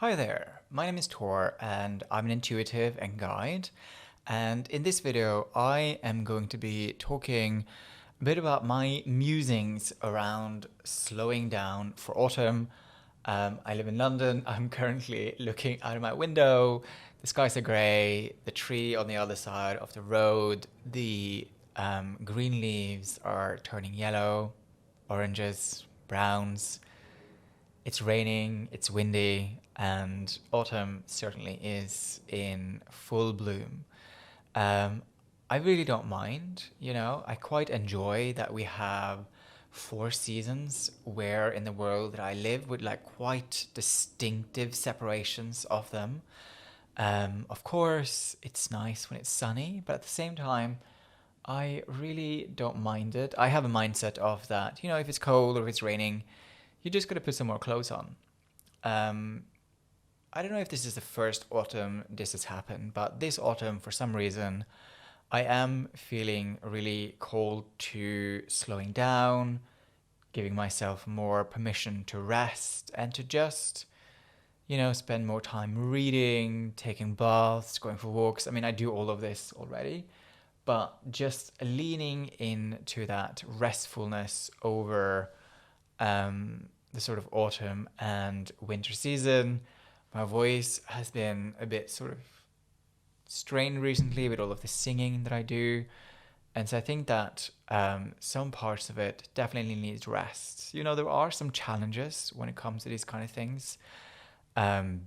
Hi there, my name is Tor and I'm an intuitive and guide. And in this video, I am going to be talking a bit about my musings around slowing down for autumn. I live in London. I'm currently looking out of my window. The skies are grey, the tree on the other side of the road, the green leaves are turning yellow, oranges, browns. It's raining, it's windy, and autumn certainly is in full bloom. Um, I really don't mind, I quite enjoy that we have four seasons where in the world that I live with like quite distinctive separations of them. Of course, it's nice when it's sunny, but at the same time, I really don't mind it. I have a mindset of that, if it's cold or if it's raining, you just gotta put some more clothes on. Um, I don't know if this is the first autumn this has happened, but this autumn, for some reason, I am feeling really called to slowing down, giving myself more permission to rest and to just, spend more time reading, taking baths, going for walks. I mean, I do all of this already, but just leaning into that restfulness over the sort of autumn and winter season. My voice has been a bit sort of strained recently with all of the singing that I do. And so I think that some parts of it definitely needs rest. There are some challenges when it comes to these kind of things.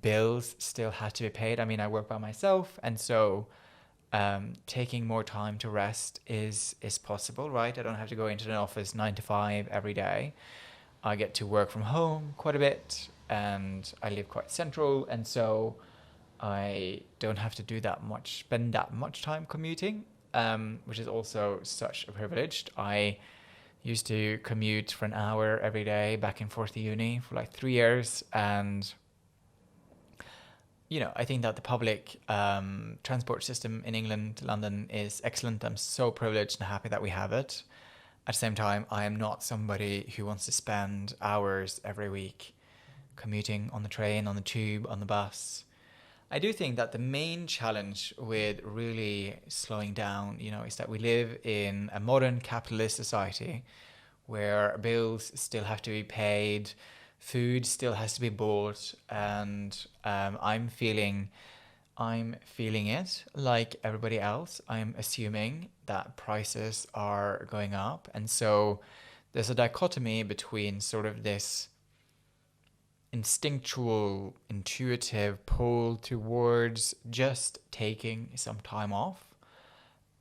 Bills still have to be paid. I mean, I work by myself, and so taking more time to rest is possible, right? I don't have to go into an office 9 to 5 every day. I get to work from home quite a bit, and I live quite central, and so I don't have to spend that much time commuting, which is also such a privilege. I used to commute for an hour every day back and forth to uni for like 3 years, and I think that the public transport system in England, London, is excellent. I'm so privileged and happy that we have it. At the same time, I am not somebody who wants to spend hours every week commuting on the train, on the tube, on the bus. I do think that the main challenge with really slowing down, is that we live in a modern capitalist society where bills still have to be paid, food still has to be bought, and I'm feeling it like everybody else. I'm assuming that prices are going up. And so there's a dichotomy between sort of this instinctual, intuitive pull towards just taking some time off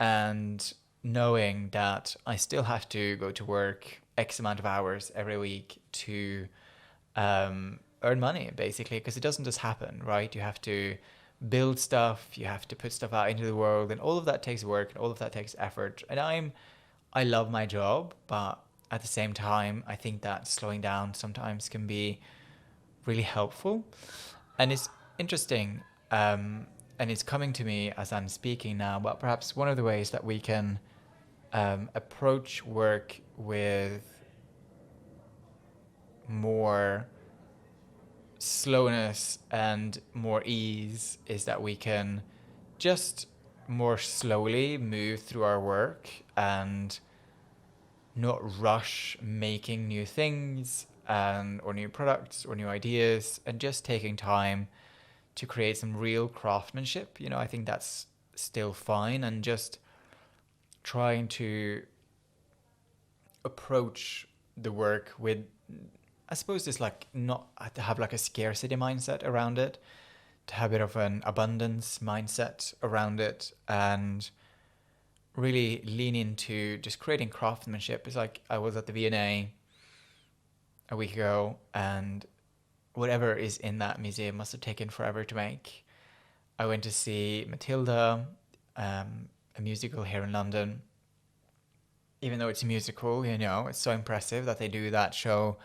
and knowing that I still have to go to work X amount of hours every week to earn money, basically, because it doesn't just happen, right? You have to build stuff, you have to put stuff out into the world, and all of that takes work and all of that takes effort. And I love my job, but at the same time, I think that slowing down sometimes can be really helpful. And it's interesting, and it's coming to me as I'm speaking now, but perhaps one of the ways that we can approach work with more slowness and more ease is that we can just more slowly move through our work and not rush making new things and or new products or new ideas, and just taking time to create some real craftsmanship. I think that's still fine, and just trying to approach the work with, I suppose, it's like not to have like a scarcity mindset around it, to have a bit of an abundance mindset around it, and really lean into just creating craftsmanship. It's like I was at the V&A a week ago, and whatever is in that museum must have taken forever to make. I went to see Matilda, a musical here in London. Even though it's a musical, it's so impressive that they do that show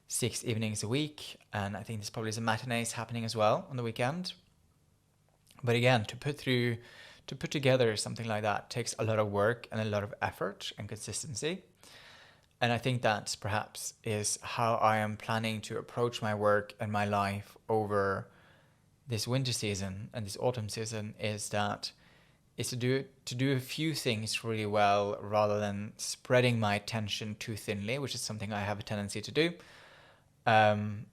6 evenings a week, and I think there's probably some matinees happening as well on the weekend. But again, to put together something like that takes a lot of work and a lot of effort and consistency. And I think that perhaps is how I am planning to approach my work and my life over this winter season and this autumn season is that is to do a few things really well rather than spreading my attention too thinly, which is something I have a tendency to do. Um,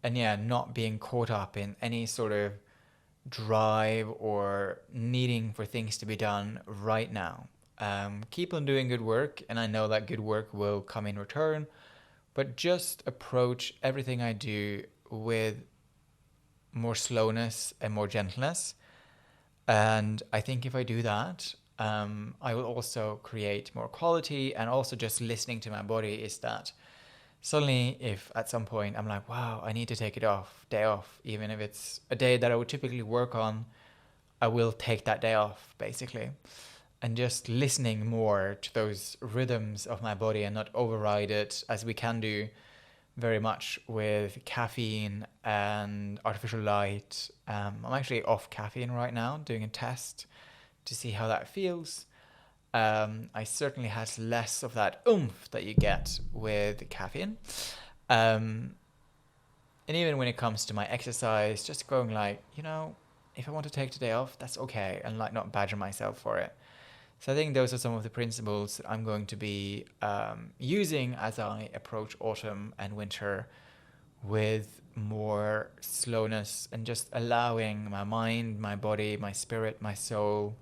and yeah, not being caught up in any sort of drive or needing for things to be done right now. Keep on doing good work, and I know that good work will come in return, but just approach everything I do with more slowness and more gentleness. And I think if I do that, I will also create more quality. And also, just listening to my body is that suddenly, if at some point I'm like, wow, I need to take day off, even if it's a day that I would typically work on, I will take that day off basically. And just listening more to those rhythms of my body and not override it as we can do very much with caffeine and artificial light. I'm actually off caffeine right now, doing a test to see how that feels. I certainly has less of that oomph that you get with caffeine. Um, and even when it comes to my exercise, just going like, if I want to take today off, that's okay, and like not badger myself for it. So I think those are some of the principles that I'm going to be using as I approach autumn and winter with more slowness and just allowing my mind, my body, my spirit, my soul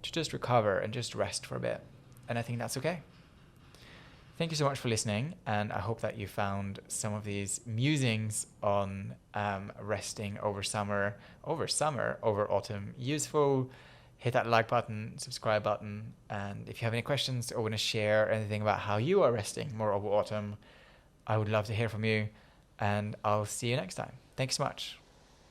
to just recover and just rest for a bit. And I think that's okay. Thank you so much for listening, and I hope that you found some of these musings on resting over autumn useful. Hit that like button, subscribe button, and if you have any questions or want to share anything about how you are resting more over autumn, I would love to hear from you, and I'll see you next time. Thanks so much.